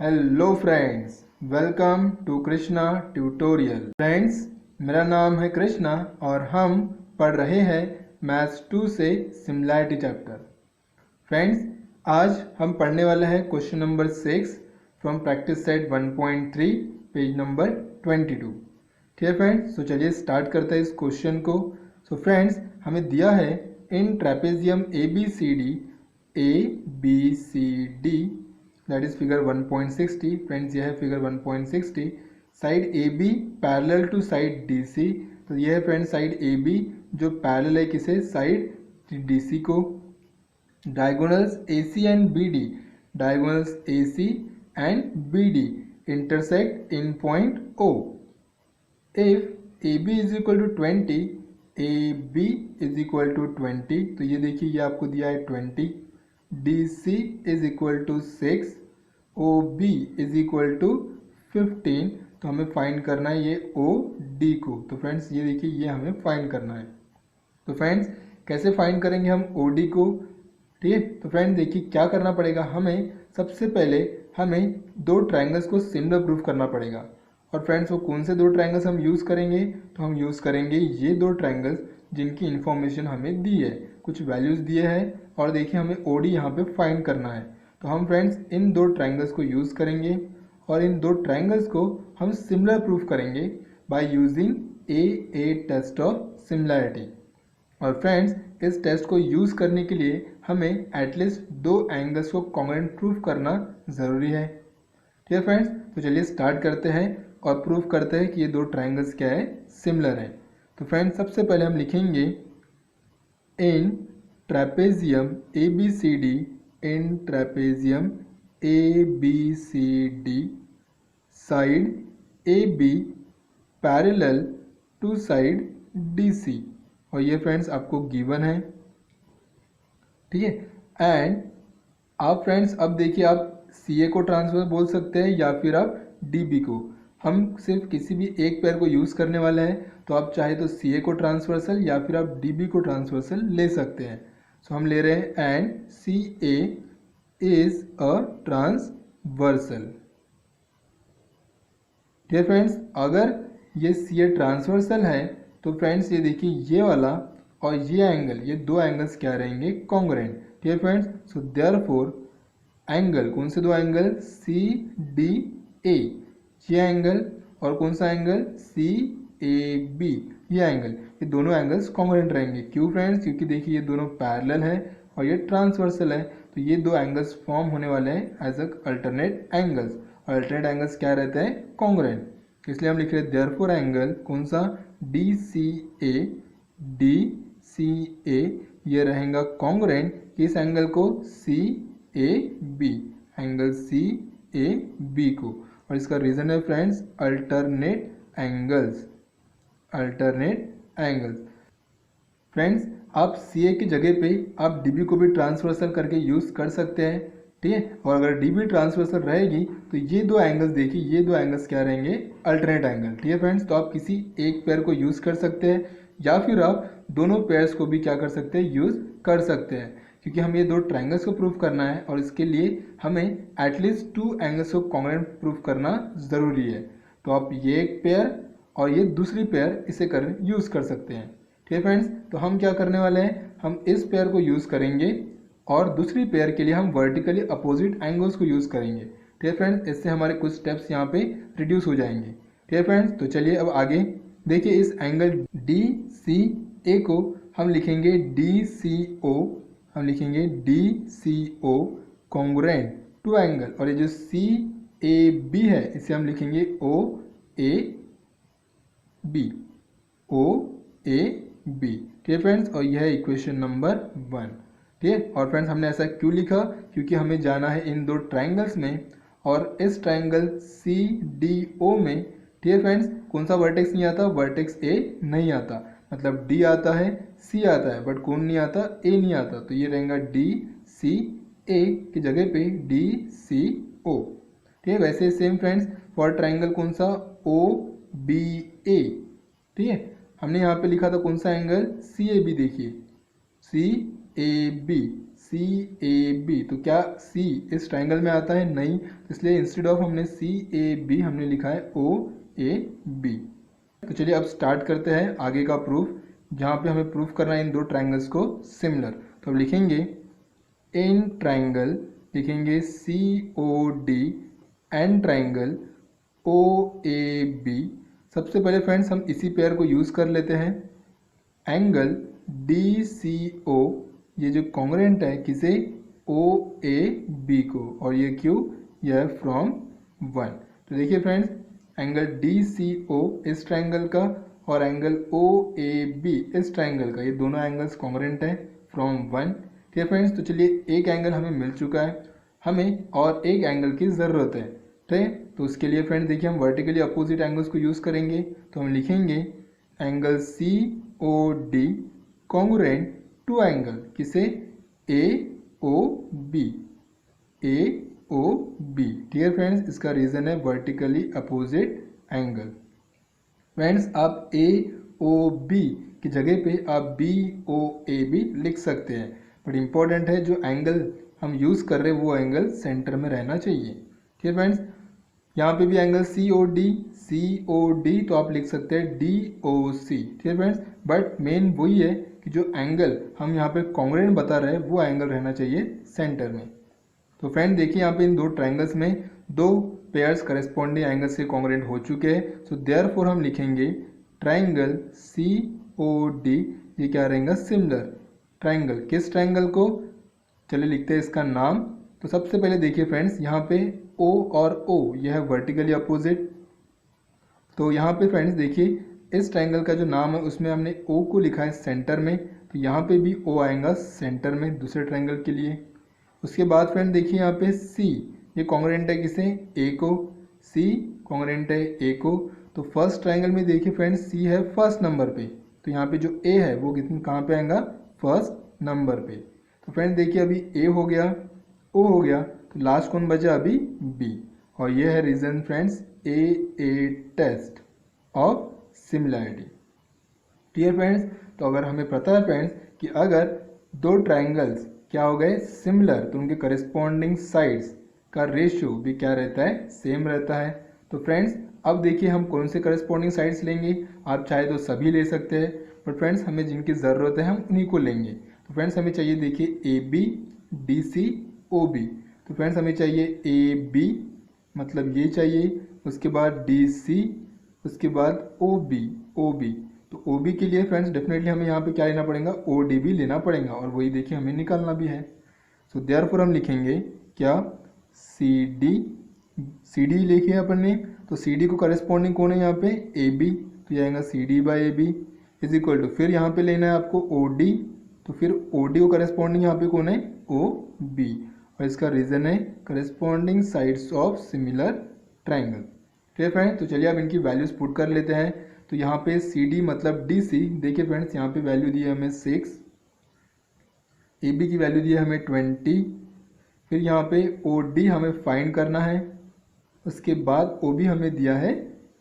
Hello friends, welcome to Krishna tutorial. Friends, मेरा नाम है कृष्णा और हम पढ़ रहे हैं मैथ्स 2 से सिमिलैरिटी चैप्टर। फ्रेंड्स, आज हम पढ़ने वाले हैं question number 6 from practice set 1.3 page number 22। ठीक है फ्रेंड्स, तो चलिए स्टार्ट करते हैं इस क्वेश्चन को। सो फ्रेंड्स, हमें दिया है in trapezium A B C D, that is figure 1.60। Friends, यह है figure 1.60। Side A B parallel to side D C, तो यह है फ्रेंड्स साइड ए बी जो पैरेलल है किसे, साइड डी सी को। Diagonals A C and B D, diagonals A C and B D intersect in point O. If A B is equal to 20, A B is equal to 20, तो ये देखिए ये आपको दिया है 20। D C is equal to 6, O B is equal to 15, तो हमें find करना है ये ओ डी को। तो फ्रेंड्स ये देखिए ये हमें फाइंड करना है। तो फ्रेंड्स कैसे फाइंड करेंगे हम ओ डी को, ठीक है। तो फ्रेंड्स देखिए क्या करना पड़ेगा, हमें सबसे पहले हमें दो ट्रायंगल्स को सिमिलर प्रूफ करना पड़ेगा। और फ्रेंड्स वो कौन से दो ट्रायंगल्स हम यूज़ करेंगे, तो हम यूज़ करेंगे ये दो ट्रायंगल्स जिनकी इन्फॉर्मेशन हमें दी है, कुछ वैल्यूज़ दिए हैं और देखिए हमें ओ डी यहाँ पे फाइंड करना है। तो हम फ्रेंड्स इन दो ट्रायंगल्स को यूज़ करेंगे और इन दो ट्रायंगल्स को हम सिमिलर प्रूफ करेंगे by using a test of similarity. और फ्रेंड्स इस टेस्ट को यूज़ करने के लिए हमें एटलीस्ट दो एंगल्स को कॉन्ग्रुएंट प्रूफ करना ज़रूरी है। ठीक है फ्रेंड्स, तो चलिए स्टार्ट करते हैं और प्रूफ करते हैं कि ये दो ट्रायंगल्स क्या है, सिमिलर है। तो फ्रेंड्स सबसे पहले हम लिखेंगे in trapezium A B C D, in trapezium A B C D side A B parallel to side D C. और ये फ्रेंड्स आपको गिवन है, ठीक है। एंड आप फ्रेंड्स अब देखिए आप सी ए को ट्रांसफर बोल सकते हैं या फिर आप डी बी को। हम सिर्फ किसी भी एक पेयर को यूज़ करने वाले हैं, तो आप चाहे तो सी ए को ट्रांसवर्सल या फिर आप डी बी को ट्रांसवर्सल ले सकते हैं। सो हम ले रहे हैं and C A is a transversal. ठीक है फ्रेंड्स, अगर ये सी ए ट्रांसवर्सल है तो फ्रेंड्स ये देखिए ये वाला और ये एंगल, ये दो एंगल्स क्या रहेंगे, कॉन्ग्रुएंट। ठीक है फ्रेंड्स, सो देयरफॉर एंगल, कौन से दो एंगल, सी डी ए ये एंगल और कौन सा एंगल, सी ए बी ये एंगल, ये दोनों एंगल्स कॉन्ग्रुएंट रहेंगे। क्यों फ्रेंड्स, क्योंकि देखिए ये दोनों पैरेलल है और ये ट्रांसवर्सल है, तो ये दो एंगल्स फॉर्म होने वाले हैं एज अ अल्टरनेट एंगल्स। और अल्टरनेट एंगल्स क्या रहते हैं, कॉन्ग्रुएंट। इसलिए हम लिख रहे हैं देयरफॉर एंगल कौन सा, डी सी ए ये रहेगा कॉन्ग्रुएंट किस एंगल को, C A B, angle C A B को। और इसका रीज़न है friends alternate angles, alternate angles. Friends आप सी ए की जगह पे आप डी बी को भी ट्रांसवर्सल करके यूज़ कर सकते हैं, ठीक है। और अगर डी बी ट्रांसवर्सल रहेगी तो ये दो एंगल्स देखिए, ये दो एंगल्स क्या रहेंगे, अल्टरनेट एंगल। ठीक है फ्रेंड्स, तो आप किसी एक पेयर को यूज़ कर सकते हैं या फिर आप दोनों पेयर्स को भी क्या कर सकते हैं, यूज़ कर सकते हैं। क्योंकि हम ये दो ट्रायंगल्स को प्रूफ करना है और इसके लिए हमें एटलीस्ट टू एंगल्स को कॉन्ग्रुएंट प्रूफ करना ज़रूरी है। तो आप ये एक पेयर और ये दूसरी पेयर इसे कर यूज़ कर सकते हैं। ठीक है फ्रेंड्स, तो हम क्या करने वाले हैं, हम इस पेयर को यूज़ करेंगे और दूसरी पेयर के लिए हम वर्टिकली अपोजिट एंगल्स को यूज़ करेंगे। ठीक है फ्रेंड्स, इससे हमारे कुछ स्टेप्स यहाँ पे रिड्यूस हो जाएंगे। ठीक है फ्रेंड्स, तो चलिए अब आगे देखिए इस एंगल डी सी ए को हम लिखेंगे डी सी ओ, हम लिखेंगे D C O congruent to angle. और ये जो सी ए बी है इसे हम लिखेंगे ओ A B, O A B. ठीक है फ्रेंड्स, और यह है इक्वेशन नंबर 1। ठीक है, और फ्रेंड्स हमने ऐसा क्यों लिखा, क्योंकि हमें जाना है इन दो ट्रायंगल्स में और इस ट्रायंगल सी डी ओ में, ठीक है फ्रेंड्स, कौन सा वर्टेक्स नहीं आता, वर्टेक्स ए नहीं आता। मतलब डी आता है, सी आता है, बट कौन नहीं आता, ए नहीं आता। तो ये रहेगा डी सी ए की जगह पे डी सी ओ। ठीक है, वैसे सेम फ्रेंड्स फॉर ट्रायंगल कौन सा, ओ बी ए। ठीक है, हमने यहाँ पे लिखा था कौन सा एंगल, सी ए बी। देखिए सी ए बी, CAB, तो क्या C इस ट्राइंगल में आता है? नहीं, इसलिए इंस्टेड ऑफ हमने CAB हमने लिखा है OAB। तो चलिए अब स्टार्ट करते हैं आगे का प्रूफ, जहाँ पे हमें प्रूफ करना है इन दो ट्राइंगल्स को सिमिलर। तो अब लिखेंगे इन ट्राइंगल, लिखेंगे COD एंड ट्राइंगल OAB। सबसे पहले फ्रेंड्स हम इसी पेयर को यूज़ कर लेते हैं। एंगल DCO ये जो कॉन्ग्रुएंट है किसे? OAB को, और ये क्यों? यह है फ्रॉम 1। तो देखिए फ्रेंड्स, एंगल DCO इस ट्राइंगल का और एंगल OAB इस ट्राइंगल का, ये दोनों एंगल्स कॉन्ग्रुएंट है फ्रॉम 1। ठीक है फ्रेंड्स, तो चलिए एक एंगल हमें मिल चुका है, हमें और एक एंगल की ज़रूरत है। ठीक है, तो उसके लिए फ्रेंड्स देखिए हम वर्टिकली अपोजिट एंगल्स को यूज़ करेंगे। तो हम लिखेंगे angle COD congruent to angle किसे? AOB। ठीक है फ्रेंड्स, इसका रीज़न है वर्टिकली अपोजिट एंगल। फ्रेंड्स आप AOB की जगह पे आप BOAB लिख सकते हैं, बट इम्पॉर्टेंट है जो एंगल हम यूज़ कर रहे हैं वो एंगल सेंटर में रहना चाहिए। ठीक है फ्रेंड्स, यहाँ पे भी एंगल COD तो आप लिख सकते हैं DOC। ठीक है फ्रेंड्स, बट मेन वही है कि जो एंगल हम यहाँ पे कॉन्ग्रुएंट बता रहे हैं वो एंगल रहना चाहिए सेंटर में। तो फ्रेंड देखिए यहाँ पे इन दो ट्राइंगल्स में दो पेयर्स करेस्पॉन्डिंग एंगल से कॉन्ग्रुएंट हो चुके हैं। सो देयरफॉर हम लिखेंगे ट्राइंगल COD ये क्या रहेगा? Similar triangle. किस ट्राइंगल को? चलिए लिखते हैं इसका नाम। तो सबसे पहले देखिए फ्रेंड्स, यहाँ पे O और O यह है वर्टिकली अपोजिट। तो यहाँ पे फ्रेंड्स देखिए इस ट्राइंगल का जो नाम है उसमें हमने O को लिखा है सेंटर में, तो यहाँ पे भी O आएगा सेंटर में दूसरे ट्राइंगल के लिए। उसके बाद फ्रेंड देखिए यहाँ पे C ये कॉन्ग्रुएंट है किसे? A को। C कॉन्ग्रुएंट है A को। तो फर्स्ट ट्राइंगल में देखिए फ्रेंड्स C है फर्स्ट नंबर पे, तो यहाँ पे जो A है वो कितने कहाँ पे आएगा? फर्स्ट नंबर पे। तो फ्रेंड देखिए अभी A हो गया, O हो गया, तो लास्ट कौन बचा? अभी B। और ये है reason friends A test of similarity. ठीक है फ्रेंड्स, तो अगर हमें पता है फ्रेंड्स कि अगर दो ट्राइंगल्स क्या हो गए? सिमिलर, तो उनके करस्पॉन्डिंग साइड्स का रेशियो भी क्या रहता है? सेम रहता है। तो फ्रेंड्स अब देखिए हम कौन से करस्पॉन्डिंग साइड्स लेंगे। आप चाहे तो सभी ले सकते हैं, बट फ्रेंड्स हमें जिनकी ज़रूरत है हम उन्हीं को लेंगे। तो फ्रेंड्स हमें चाहिए देखिए AB DC OB। तो फ्रेंड्स हमें चाहिए AB मतलब ये चाहिए, उसके बाद DC, उसके बाद OB। तो OB के लिए फ्रेंड्स डेफिनेटली हमें यहाँ पे क्या लेना पड़ेगा? OD भी लेना पड़ेगा, और वही देखिए हमें निकालना भी है। सो देयरफॉर हम लिखेंगे क्या? CD लिखिए अपन ने। तो CD को करस्पॉन्डिंग कौन है यहाँ पे? AB, तो ये आएगा CD/AB इज इक्वल टू, फिर यहाँ पे लेना है आपको OD, तो फिर OD को करस्पॉन्डिंग यहाँ पे कौन है? OB, और इसका रीज़न है corresponding sides of similar triangle. ठीक है फ्रेंड्स, तो चलिए अब इनकी वैल्यूज पुट कर लेते हैं। तो यहाँ पे CD मतलब DC, देखिए फ्रेंड्स यहाँ पे वैल्यू दी है हमें 6, AB की वैल्यू दी है हमें 20, फिर यहाँ पे OD हमें फाइंड करना है, उसके बाद OB हमें दिया है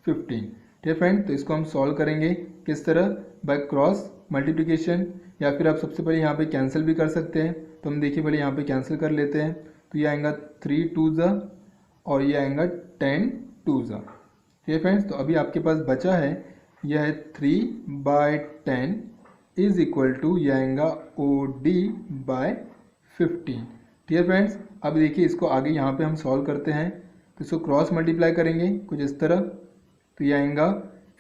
15। ठीक है फ्रेंड, तो इसको हम सॉल्व करेंगे किस तरह? बाय क्रॉस मल्टीप्लिकेशन, या फिर आप सबसे पहले यहाँ पे कैंसिल भी कर सकते हैं। तो हम देखिए पहले यहाँ पे कैंसिल कर लेते हैं। तो ये आएगा 3 2 और ये आएगा 10 2। ठीक है फ्रेंड्स, तो अभी आपके पास बचा है यह है 3/10 इज इक्वल टू ये आएगा OD/15। ठीक है फ्रेंड्स, अब देखिए इसको आगे यहाँ पे हम सॉल्व करते हैं। तो इसको क्रॉस मल्टीप्लाई करेंगे कुछ इस तरह, तो ये आएगा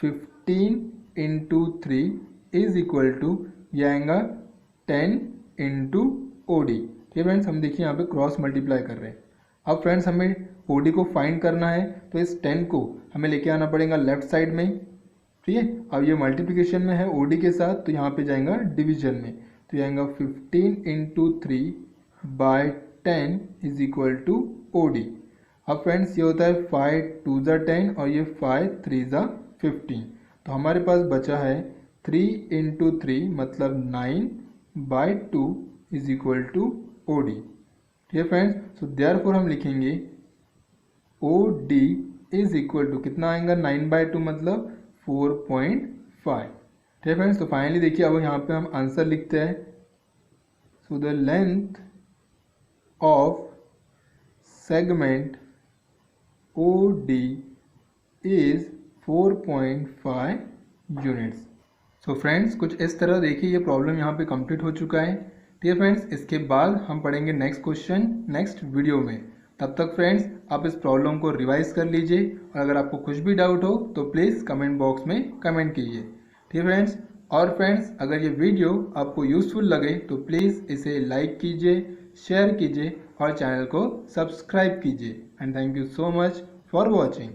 15 × 3 इज इक्वल टू ये आएगा 10 × OD। ठीक है फ्रेंड्स, हम देखिए यहाँ पे क्रॉस मल्टीप्लाई कर रहे हैं। अब फ्रेंड्स हमें OD को फाइंड करना है, तो इस 10 को हमें लेके आना पड़ेगा लेफ्ट साइड में। ठीक है, अब ये मल्टीप्लिकेशन में है OD के साथ, तो यहाँ पे जाएगा डिवीजन में, तो ये आएगा 15 × 3/10 इज इक्वल टू OD। अब फ्रेंड्स ये होता है 5 2 10 और ये 5 3 15। तो हमारे पास बचा है 3 × 3 मतलब 9/2 इज इक्वल टू OD। ठीक है फ्रेंड्स, सो देयरफॉर हम लिखेंगे OD इज इक्वल टू कितना आएगा? 9/2 मतलब 4.5। ठीक है फ्रेंड्स, तो फाइनली देखिए अब यहाँ पे हम आंसर लिखते हैं। So the length of segment OD is 4.5 units. So friends, कुछ इस तरह देखिए ये प्रॉब्लम यहाँ पे कंप्लीट हो चुका है। ठीक है फ्रेंड्स, इसके बाद हम पढ़ेंगे नेक्स्ट क्वेश्चन नेक्स्ट वीडियो में। तब तक फ्रेंड्स आप इस प्रॉब्लम को रिवाइज कर लीजिए और अगर आपको कुछ भी डाउट हो तो प्लीज़ कमेंट बॉक्स में कमेंट कीजिए। ठीक है फ्रेंड्स, और फ्रेंड्स अगर ये वीडियो आपको यूज़फुल लगे तो प्लीज़ इसे लाइक कीजिए, शेयर कीजिए और चैनल को सब्सक्राइब कीजिए। And thank you so much for watching.